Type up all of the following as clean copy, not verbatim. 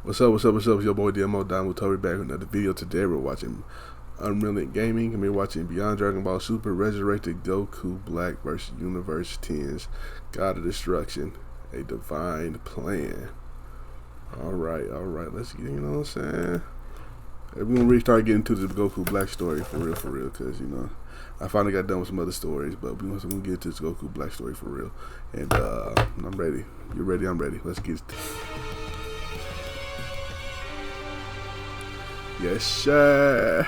What's up, what's up, what's up? It's your boy Domuto back with another video. Today we're watching UnrealEntGaming and we're watching Beyond Dragon Ball Super Resurrected Goku Black versus Universe 10's God of Destruction, a divine plan. Alright, let's get, you know what I'm saying? We're gonna really start getting to the Goku Black story for real, because, you know, I finally got done with some other stories, but we're gonna get to this Goku Black story for real. And I'm ready. You ready? I'm ready. Let's get it. Yes, sir.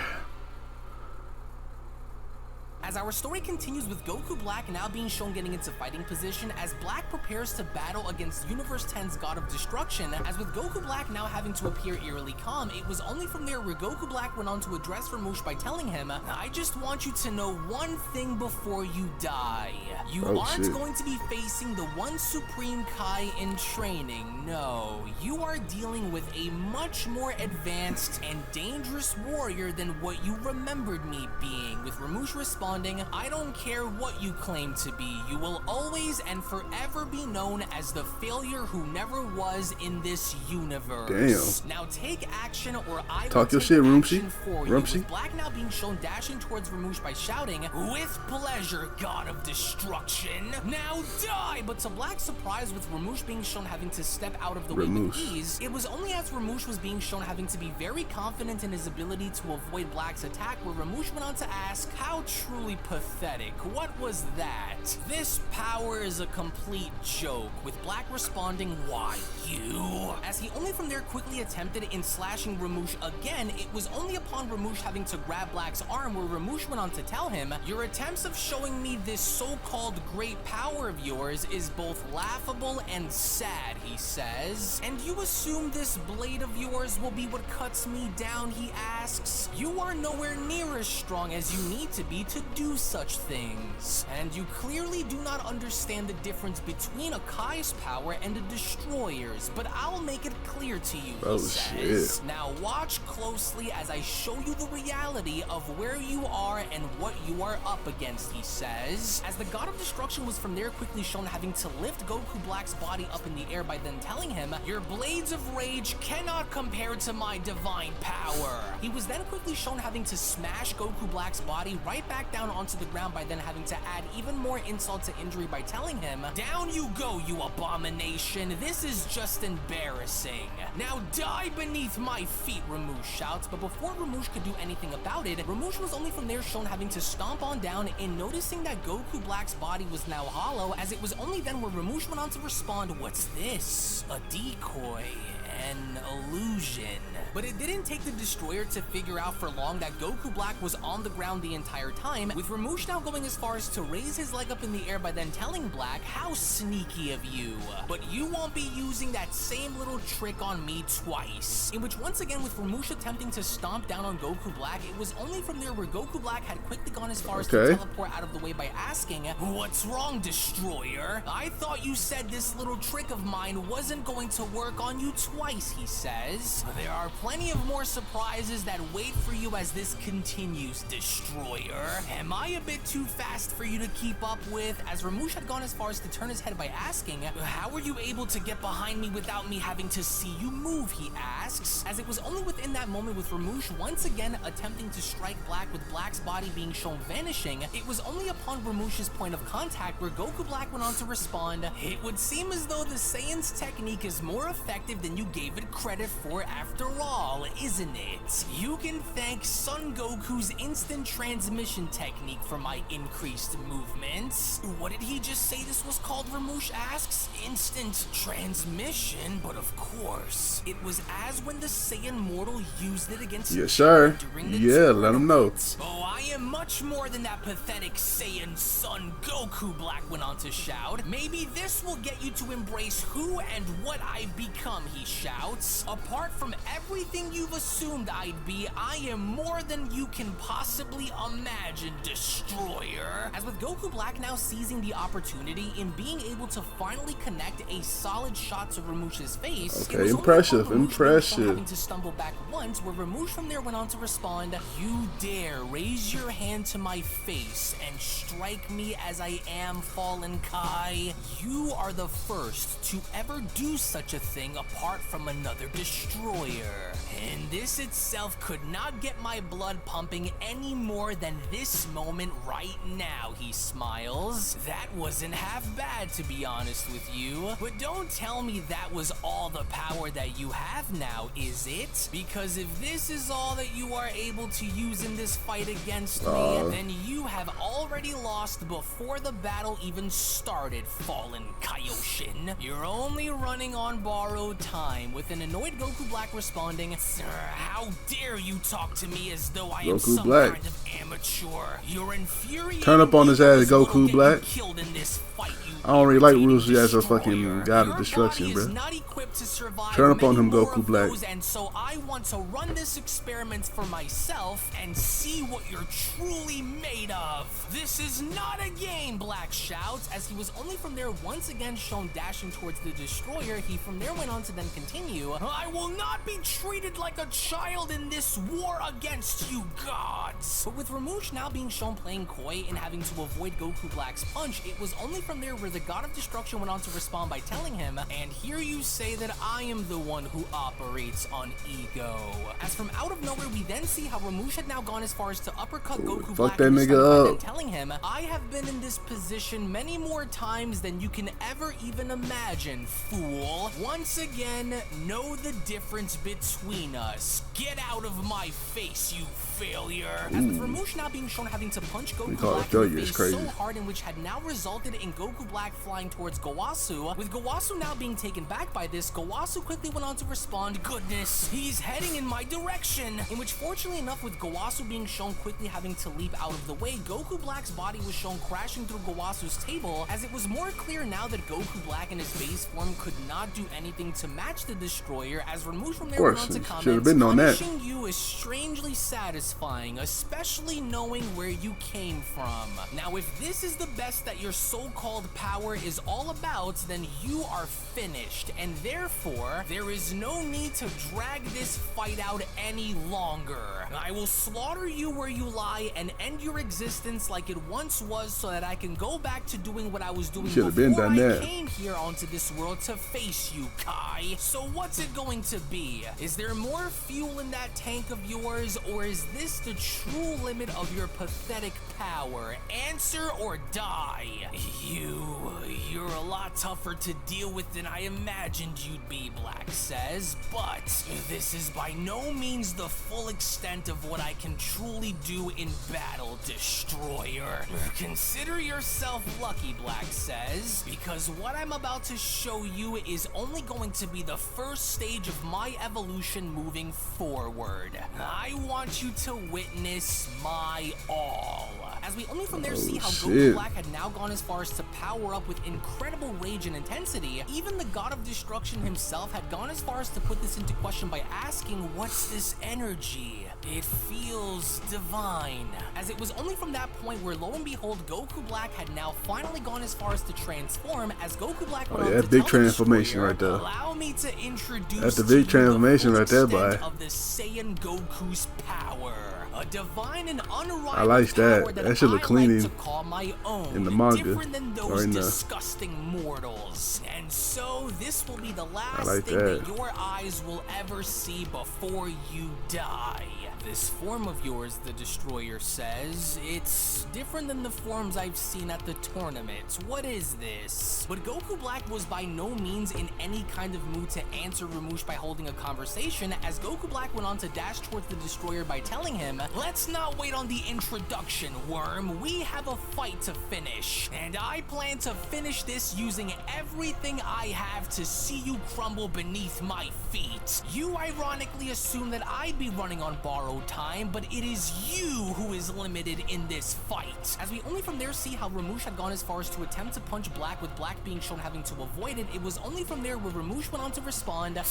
As our story continues with Goku Black now being shown getting into fighting position as Black prepares to battle against Universe 10's God of Destruction, as with Goku Black now having to appear eerily calm, it was only from there where Goku Black went on to address Rumsshi by telling him, "I just want you to know one thing before you die. You aren't going to be facing the one Supreme Kai in training. No, you are dealing with a much more advanced and dangerous warrior than what you remembered me being," with Rumsshi responding, "I don't care what you claim to be, you will always and forever be known as the failure who never was in this universe. Damn. Now take action or I will talk your take shit, action for you." Rumsshi. With Black now being shown dashing towards Rumsshi by shouting, "With pleasure, God of Destruction, now die!" But to Black's surprise, with Rumsshi being shown having to step out of the way with ease, it was only as Rumsshi was being shown having to be very confident in his ability to avoid Black's attack where Rumsshi went on to ask, "How truly pathetic. What was that? This power is a complete joke," with Black responding, "Why you?" As he only from there quickly attempted in slashing Rumsshi again, it was only upon Rumsshi having to grab Black's arm where Rumsshi went on to tell him, "Your attempts of showing me this so-called great power of yours is both laughable and sad," he says. "And you assume this blade of yours will be what cuts me down," he asks. "You are nowhere near as strong as you need to be to do such things. And you clearly do not understand the difference between a Kai's power and a destroyer's, but I'll make it clear to you," he says. Shit. "Now watch closely as I show you the reality of where you are and what you are up against," he says. As the God of Destruction was from there quickly shown having to lift Goku Black's body up in the air by then telling him, "Your blades of rage cannot compare to my divine power." He was then quickly shown having to smash Goku Black's body right back down onto the ground by then having to add even more insult to injury by telling him, "Down you go, you abomination. This is just embarrassing. Now die beneath my feet," Rumsshi shouts. But before Rumsshi could do anything about it, Rumsshi was only from there shown having to stomp on down in noticing that Goku Black's body was now hollow, as it was only then where Rumsshi went on to respond, "What's this? A decoy? An illusion?" But it didn't take the destroyer to figure out for long that Goku Black was on the ground the entire time, with Rumsshi now going as far as to raise his leg up in the air by then telling Black, "How sneaky of you, but you won't be using that same little trick on me twice." In which once again with Rumsshi attempting to stomp down on Goku Black, it was only from there where Goku Black had quickly gone as far as to teleport out of the way by asking, "What's wrong, destroyer? I thought you said this little trick of mine wasn't going to work on you twice," he says. "There are plenty of more surprises that wait for you as this continues, destroyer. Am I a bit too fast for you to keep up with?" As Rumsshi had gone as far as to turn his head by asking, "How were you able to get behind me without me having to see you move?" he asks. As it was only within that moment with Rumsshi once again attempting to strike Black with Black's body being shown vanishing, it was only upon Rumshi's point of contact where Goku Black went on to respond, "It would seem as though the Saiyan's technique is more effective than you gave it credit for after all, isn't it? You can thank Son Goku's instant transmission technique for my increased movements." "What did he just say this was called?" Rumsshi asks. "Instant transmission? But of course, it was as when the Saiyan mortal used it against during the let him know." "Oh, I am much more than that pathetic Saiyan Son Goku," Black went on to shout. "Maybe this will get you to embrace who and what I've become," he shouts. "Apart from everything you've assumed I'd be, I am more than you can possibly imagine, destroyer." As with Goku Black now seizing the opportunity in being able to finally connect a solid shot to Rumshi's face, it was only Impressive, Ramoosh being shown impressive. having to stumble back once, where Rumsshi from there went on to respond, "You dare raise your hand to my face and strike me as I am, Fallen Kai? You are the first to ever do such a thing apart from another destroyer. And this itself could not get my blood pumping any more than this moment right now," he smiles. "That wasn't half bad, to be honest with you. But don't tell me that was all the power that you have now, is it? Because if this is all that you are able to use in this fight against me, then you have already lost before the battle even started, Fallen Kaioshin. You're only running on borrowed time," with an annoyed Goku Black responding, "Sir, how dare you talk to me as though I am Goku some Black. kind of amateur? You're infuriating. Turn up on his ass, ego Goku will Black. get you killed in this fight, you I don't really like irritating Rumsshi as a destroyer. fucking god of Your destruction, body bro. is not equipped to survive Turn up on many him, more Goku of Black. those, and so I want to run this experiment for myself and see what you're truly made of. This is not a game," Black shouts, as he was only from there once again shown dashing towards the destroyer. He from there went on to then continue, "I will not be treated like a child in this war against you gods." But with Rumsshi now being shown playing coy and having to avoid Goku Black's punch, it was only from there where the god of destruction went on to respond by telling him, "And here you say that I am the one who operates on ego." As from out of nowhere, we then see how Rumsshi had now gone as far as to uppercut Goku fuck Black that in the nigga stomach by up. then telling him, "I have been in this position many more times than you can ever even imagine, fool. Once again, know the difference between us. Get out of my face, you failure." As with Rumsshi now being shown having to punch Goku call it Black failure, in the it's face crazy. so hard, in which had now resulted in Goku Black flying towards Gowasu. With Gowasu now being taken back by this, Gowasu quickly went on to respond, "Goodness, he's heading in my direction." In which, fortunately enough, with Gowasu being shown quickly having to leap out of the way, Goku Black's body was shown crashing through Gowasu's table, as it was more clear now that Goku Black in his base form could not do anything to match the destroyer, as Rumsshi from there went on to Should comment, have been on that. "Punishing you is strangely satisfying, especially knowing where you came from. Now, if this is the best that your so-called power is all about, then you are finished, and therefore, there is no need to drag this fight out any longer. I will slaughter you where you lie and end your existence like it once was, so that I can go back to doing what I was doing Should have before been done I that. came here onto this world to face you, Kai. So what's it going to be? Is there more fuel in that tank of yours, or is this the true limit of your pathetic power? Answer or die." You're a lot tougher to deal with than I imagined you'd be," Black says, "but this is by no means the full extent of what I can truly do in battle, Destroyer. Consider yourself lucky," Black says, "because what I'm about to show you is only going to be the first stage of my evolution moving forward. I want you to witness my all." As we only from there see how Goku shit. Black had now gone as far as to power up with incredible rage and intensity, even the god of destruction himself had gone as far as to put this into question by asking, "What's this energy? It feels divine." As it was only from that point where, lo and behold, Goku Black had now finally gone as far as to transform, as Goku Black went on yeah, to big tell the transformation destroyer, right there. "Allow me to introduce That's a to big you the transformation full right there, extent boy. of the Saiyan Goku's power. A divine and unrivaled I like that. power That shit look I clean like to call my own, in the manga, different than or those in the- disgusting mortals. And so this will be the last like thing that. that your eyes will ever see before you die. This form of yours," the Destroyer says, "it's different than the forms I've seen at the tournament. What is this?" But Goku Black was by no means in any kind of mood to answer Rumsshi by holding a conversation, as Goku Black went on to dash towards the Destroyer by telling him, "Let's not wait on the introduction, worm. We have a fight to finish, and I plan to finish this using everything I have to see you crumble beneath my feet. You ironically assume that I'd be running on borrowed time, but it is you who is limited in this fight." As we only from there see how Rumsshi had gone as far as to attempt to punch Black, with Black being shown having to avoid it, it was only from there where Rumsshi went on to respond,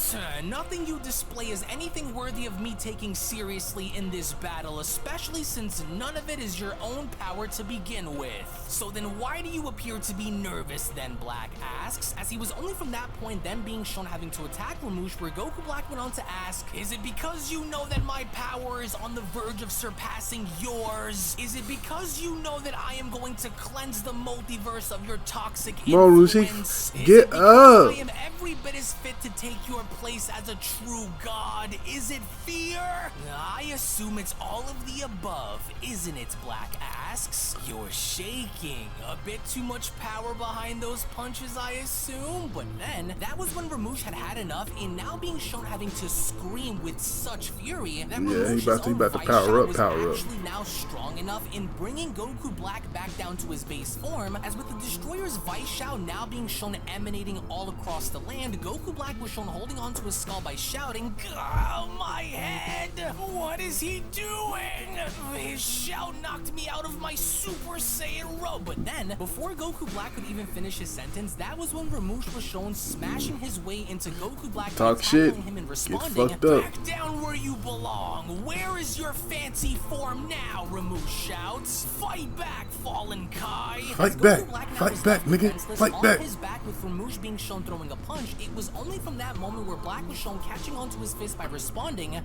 "Nothing you display is anything worthy of me taking seriously in this battle, especially since none of it is your own power to begin with. So then why do you appear to be nervous then?" Black asks, as he was only from that point then being shown having to attack Rumsshi, where Goku Black went on to ask, is it because you know that my power is on the verge of surpassing yours? Is it because you know that I am going to cleanse the multiverse of your toxic influence? Get up! I am every bit as fit to take your place as a true god. Is it fear? I assume it's all of the above, isn't it? Black asks. You're shaking. A bit too much power behind those punches, I assume. But then, that was when Rumsshi had enough in now being shown having to scream with such fury that he about to power up, actually now strong enough in bringing Goku Black back down to his base form, as with the Destroyer's Vice Shout now being shown emanating all across the land, Goku Black was shown holding onto his skull by shouting, "Oh, my head! What is he doing? His shout knocked me out of my Super Saiyan robe." But then, before Goku Black could even finish his sentence, that was when Rumsshi was shown smashing his way into Goku Black, talk shit, him and get responding, fucked up. "Back down where you belong. Where is your fancy form now?" Rumsshi shouts. "Fight back, Fallen Kai." Fight back, nigga, fight back. On his back with Rumsshi being shown throwing a punch, it was only from that moment where Black was shown catching onto his fist by responding,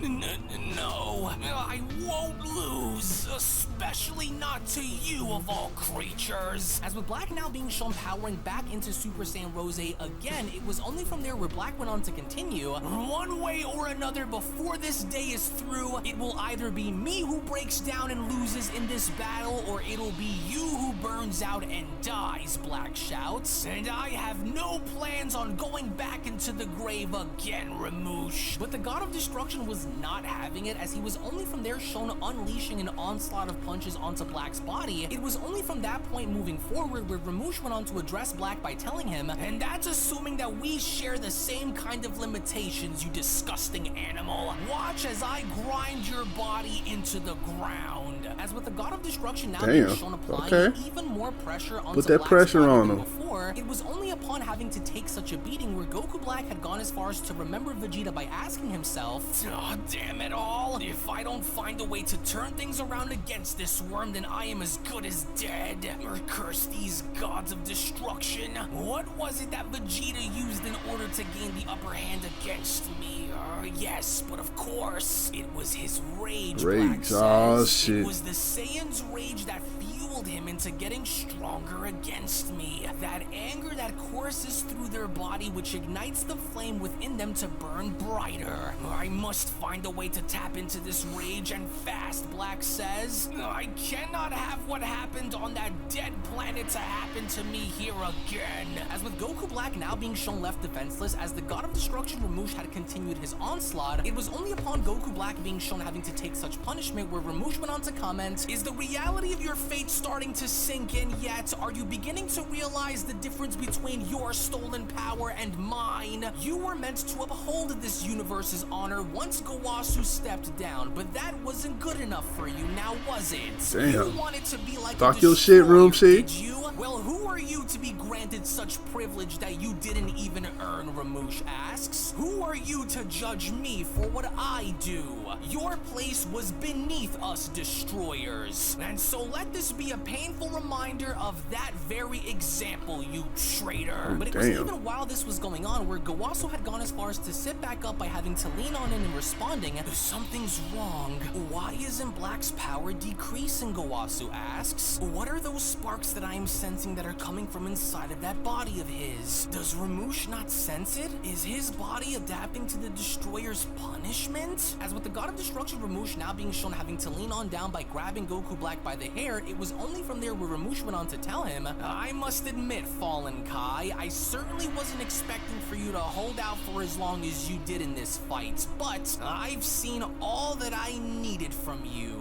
"No, I won't lose, especially not to you of all creatures." As with Black now being shown powering back into Super Saiyan Rose again, it was only from there where Black went on to continue, "One way or another, before this day is through, it will either be me who breaks down and loses in this battle, or it'll be you who burns out and dies," Black shouts. "And I have no plans on going back into the grave again, Rumsshi." But the God of Destruction was not having it, as he was only from there shown unleashing an onslaught of punches onto Black's body. It was only from that point moving forward where Rumsshi went on to address Black by telling him, "And that's assuming that we share the same kind of limitations, you disgusting animal. Watch as I grind your body into the ground." As with the God of Destruction now being shown applying even more pressure onto Put that Black's pressure body on than him. before, it was only upon having to take such a beating where Goku Black had gone as far as to remember Vegeta by asking himself, "Oh, damn it all. If I don't find a way to turn things around against this worm, then I am as good as dead. Or curse these gods of destruction. What was it that Vegeta used in order to gain the upper hand against me? Yes, but of course, it was his rage, Black says. Oh, shit. It was the Saiyan's rage that fueled him into getting stronger against me. That anger that courses through their body, which ignites the flame within them to burn brighter. I must find a way to tap into this rage, and fast," Black says. "I cannot have what happened on that dead planet to happen to me here again." As with Goku Black now being shown left defenseless, as the God of Destruction Rumsshi had continued his onslaught, it was only upon Goku Black being shown having to take such punishment where Rumsshi went on to comment, "Is the reality of your fate starting to sink in yet? Are you beginning to realize the difference between your stolen power and mine? You were meant to uphold this universe's honor once Gowasu stepped down, but that wasn't good enough for you, now was it? Damn. You wanted to be like Talk a your shit, destroyer, Rumsshi. did you? Well, who are you to be granted such privilege that you didn't even earn?" Rumsshi asks. "Who are you to judge me for what I do? Your place was beneath us destroyers. And so let this be a painful reminder of that very example, you traitor." But it was even while this was going on where Gowasu had gone as far as to sit back up by having to lean on in and responding, "Something's wrong. Why isn't Black's power decreasing?" Gowasu asks. "What are those sparks that I am sensing that are coming from inside of that body of his? Does Rumsshi not sense it? Is his body adapting to the Destroyer's punishment?" As with the God of Destruction Rumsshi now being shown having to lean on down by grabbing Goku Black by the hair, it was only from there where Rumsshi went on to tell him, "I must admit, Fallen Kai, I certainly wasn't expecting for you to hold out for as long as you did in this fight, but I've seen all that I needed from you."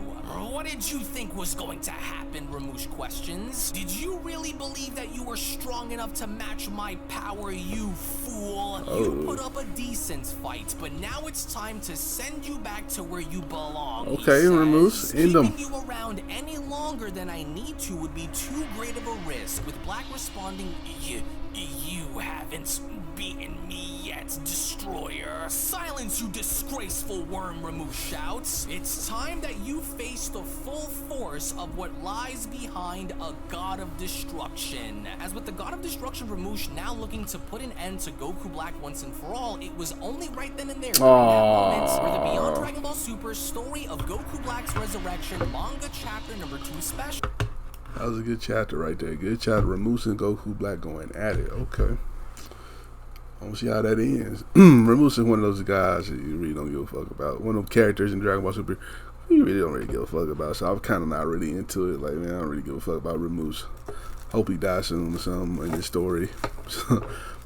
"What did you think was going to happen?" Rumsshi questions. "Did you really believe that you were strong enough to match my power, you fool? You put up a decent fight, but now it's time to send you back to where you belong." Okay, Rumsshi, end them. "Keeping you around any longer than I need to would be too great of a risk," with Black responding, You haven't beaten me yet, Destroyer. Silence, you disgraceful worm, Rumsshi shouts. It's time that you face the full force of what lies behind a God of Destruction. As with the God of Destruction Rumsshi now looking to put an end to Goku Black once and for all, it was only right then and there, during that moment, where the Beyond Dragon Ball Super story of Goku Black's resurrection manga chapter number 2 special. That was a good chapter right there. Good chapter. Rumsshi and Goku Black going at it. Okay. I want to see how that ends. Rumsshi is one of those guys that you really don't give a fuck about. One of them characters in Dragon Ball Super you really don't really give a fuck about. So I'm kind of not really into it. Like, man, I don't really give a fuck about Rumsshi. Hope he dies soon or something in this story.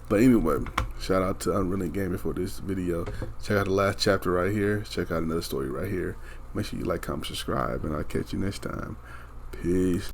But anyway, shout out to UnrealEntGaming for this video. Check out the last chapter right here. Check out another story right here. Make sure you like, comment, subscribe, and I'll catch you next time. Peace.